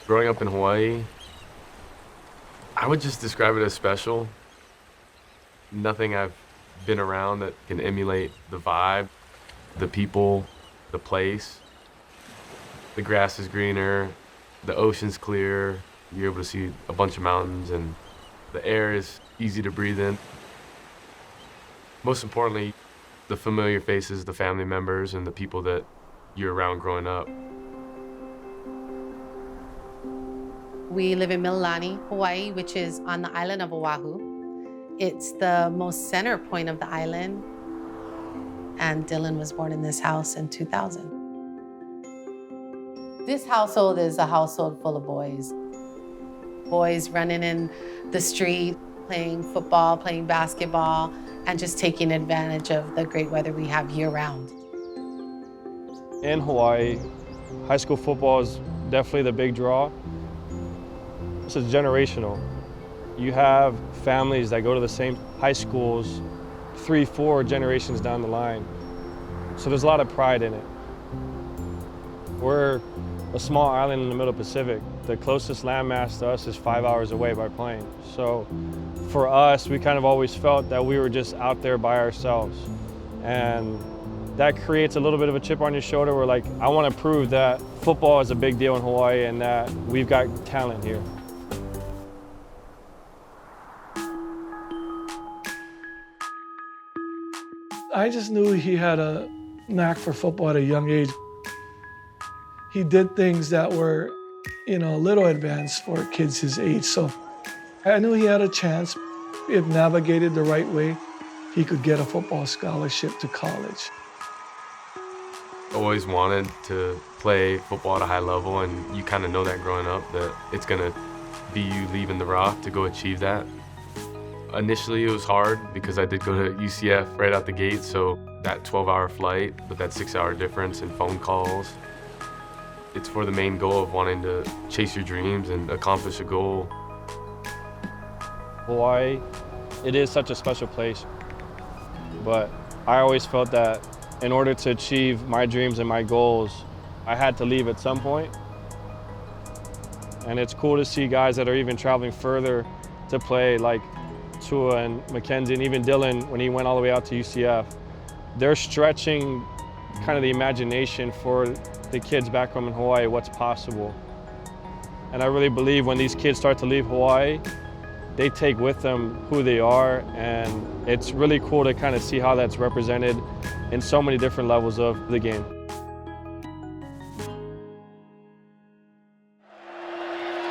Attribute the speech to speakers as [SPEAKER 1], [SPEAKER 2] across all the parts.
[SPEAKER 1] Growing up in Hawaii, I would just describe it as special. Nothing I've been around that can emulate the vibe, the people, the place. The grass is greener, the ocean's clear, you're able to see a bunch of mountains, and the air is easy to breathe in. Most importantly, the familiar faces, the family members, and the people that you're around growing up.
[SPEAKER 2] We live in Mililani, Hawaii, which is on the island of Oahu. It's the most center point of the island, and Dillon was born in this house in 2000. This household is a household full of boys. Boys running in the street, playing football, playing basketball, and just taking advantage of the great weather we have year-round.
[SPEAKER 3] In Hawaii, high school football is definitely the big draw. It's generational. You have families that go to the same high schools 3, 4 generations down the line. So there's a lot of pride in it. We're a small island in the middle Pacific. The closest landmass to us is 5 hours away by plane. So for us, we kind of always felt that we were just out there by ourselves. And that creates a little bit of a chip on your shoulder where like, I want to prove that football is a big deal in Hawaii and that we've got talent here.
[SPEAKER 4] I just knew he had a knack for football at a young age. He did things that were, a little advanced for kids his age. So I knew he had a chance. If navigated the right way, he could get a football scholarship to college.
[SPEAKER 1] Always wanted to play football at a high level, and you kind of know that growing up, that it's gonna be you leaving the rock to go achieve that. Initially, it was hard because I did go to UCF right out the gate, so that 12-hour flight with that 6-hour difference and phone calls, it's for the main goal of wanting to chase your dreams and accomplish a goal.
[SPEAKER 3] Hawaii, it is such a special place, but I always felt that in order to achieve my dreams and my goals, I had to leave at some point. And it's cool to see guys that are even traveling further to play, like Tua and Mackenzie, and even Dillon when he went all the way out to UCF. They're stretching kind of the imagination for the kids back home in Hawaii, what's possible. And I really believe when these kids start to leave Hawaii, they take with them who they are, and it's really cool to kind of see how that's represented in so many different levels of the game.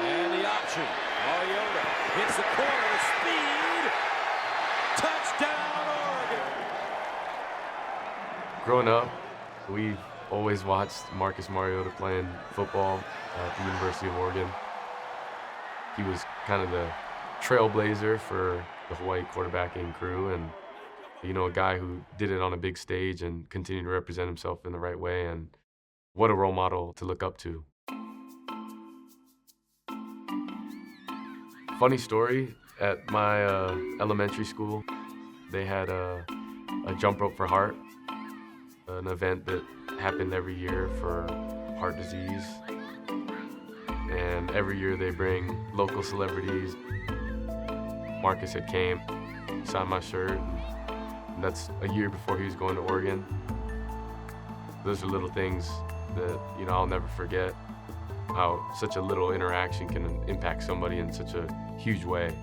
[SPEAKER 5] And the option, Mariota hits the corner, speed, touchdown Oregon.
[SPEAKER 1] Growing up, we've always watched Marcus Mariota playing football at the University of Oregon. He was kind of the trailblazer for the Hawaii quarterbacking crew, and a guy who did it on a big stage and continued to represent himself in the right way, and what a role model to look up to. Funny story, at my elementary school, they had a jump rope for heart, an event that happened every year for heart disease. And every year they bring local celebrities. Marcus had came, signed my shirt, and that's a year before he was going to Oregon. Those are little things that, I'll never forget, how such a little interaction can impact somebody in such a huge way.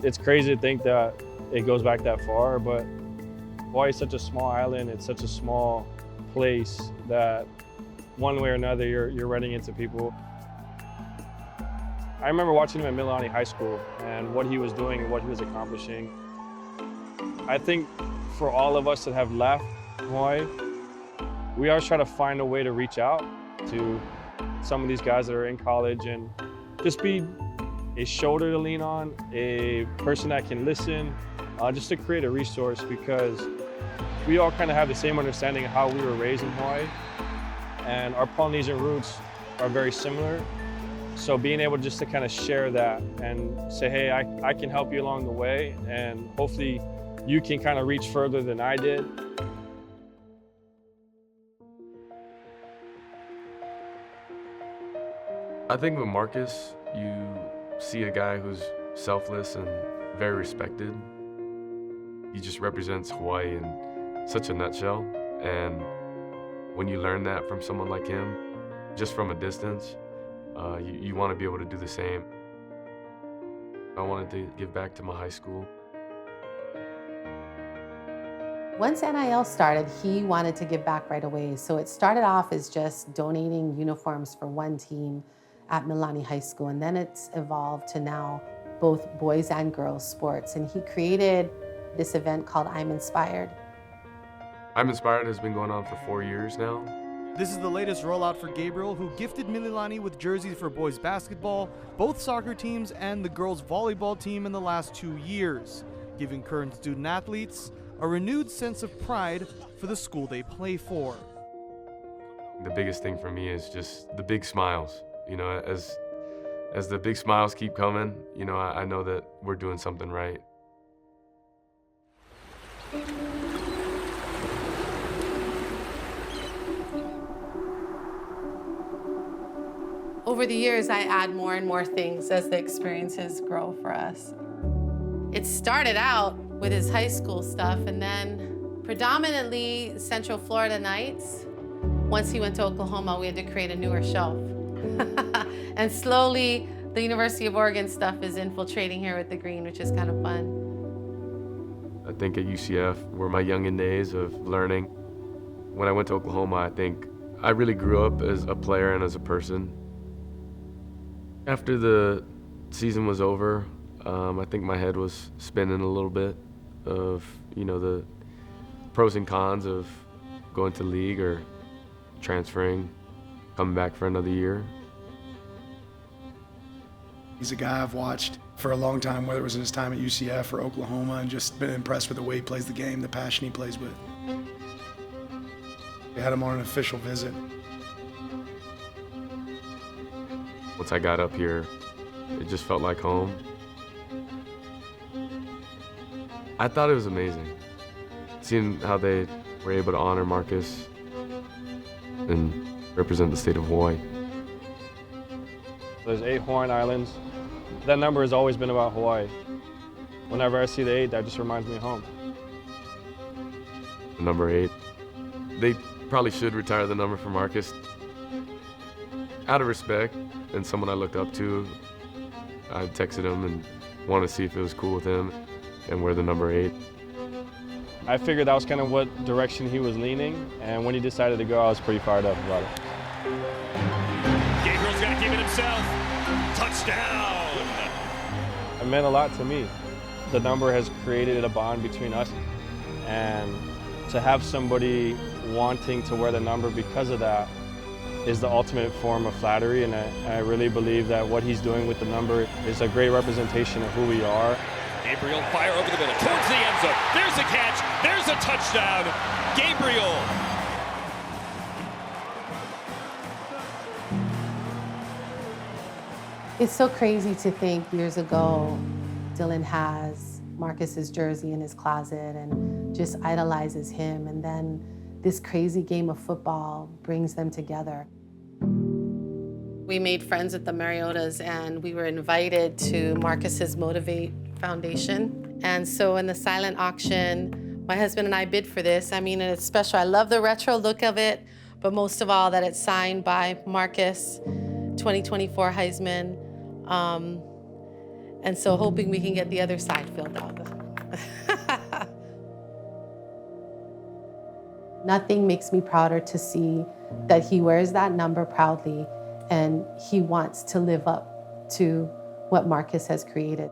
[SPEAKER 3] It's crazy to think that it goes back that far, but Hawaii is such a small island, it's such a small place that one way or another you're running into people. I remember watching him at Mililani High School and what he was doing and what he was accomplishing. I think for all of us that have left Hawaii, we always try to find a way to reach out to some of these guys that are in college and just be a shoulder to lean on, a person that can listen, just to create a resource, because we all kind of have the same understanding of how we were raised in Hawaii, and our Polynesian roots are very similar. So being able just to kind of share that and say, hey, I can help you along the way, and hopefully you can kind of reach further than I did.
[SPEAKER 1] I think with Marcus, you see a guy who's selfless and very respected. He just represents Hawaii in such a nutshell. And when you learn that from someone like him, just from a distance, you want to be able to do the same. I wanted to give back to my high school.
[SPEAKER 2] Once NIL started, he wanted to give back right away. So it started off as just donating uniforms for one team at Milani High School, and then it's evolved to now both boys and girls sports. And he created this event called I'm Inspired.
[SPEAKER 1] I'm Inspired has been going on for 4 years now.
[SPEAKER 6] This is the latest rollout for Gabriel, who gifted Mililani with jerseys for boys basketball, both soccer teams, and the girls volleyball team in the last 2 years, giving current student athletes a renewed sense of pride for the school they play for.
[SPEAKER 1] The biggest thing for me is just the big smiles. You know, as the big smiles keep coming, you know, I know that we're doing something right.
[SPEAKER 2] Over the years, I add more and more things as the experiences grow for us. It started out with his high school stuff, and then predominantly Central Florida nights. Once he went to Oklahoma, we had to create a newer shelf. And slowly, the University of Oregon stuff is infiltrating here with the green, which is kind of fun.
[SPEAKER 1] I think at UCF were my youngin' days of learning. When I went to Oklahoma, I think I really grew up as a player and as a person. After the season was over, I think my head was spinning a little bit of, you know, the pros and cons of going to league or transferring, coming back for another year.
[SPEAKER 7] He's a guy I've watched for a long time, whether it was in his time at UCF or Oklahoma, and just been impressed with the way he plays the game, the passion he plays with. We had him on an official visit.
[SPEAKER 1] Once I got up here, it just felt like home. I thought it was amazing, seeing how they were able to honor Marcus and represent the state of Hawaii.
[SPEAKER 3] There's 8 Hawaiian Islands. That number has always been about Hawaii. Whenever I see the 8, that just reminds me of home.
[SPEAKER 1] The number 8. They probably should retire the number for Marcus. Out of respect, and someone I looked up to, I texted him and wanted to see if it was cool with him and wear the number 8.
[SPEAKER 3] I figured that was kind of what direction he was leaning, and when he decided to go, I was pretty fired up about it.
[SPEAKER 5] Gabriel's got to give it himself. Touchdown!
[SPEAKER 3] It meant a lot to me. The number has created a bond between us, and to have somebody wanting to wear the number because of that is the ultimate form of flattery, and I really believe that what he's doing with the number is a great representation of who we are.
[SPEAKER 5] Gabriel fire over the middle, towards the end zone. There's a catch, there's a touchdown. Gabriel.
[SPEAKER 2] It's so crazy to think years ago, Dillon has Marcus's jersey in his closet and just idolizes him, and then this crazy game of football brings them together. We made friends with the Mariotas, and we were invited to Marcus's Motivate Foundation. And so in the silent auction, my husband and I bid for this. I mean, and it's special. I love the retro look of it, but most of all that it's signed by Marcus, 2024 Heisman. And so hoping we can get the other side filled out. Nothing makes me prouder to see that he wears that number proudly and he wants to live up to what Marcus has created.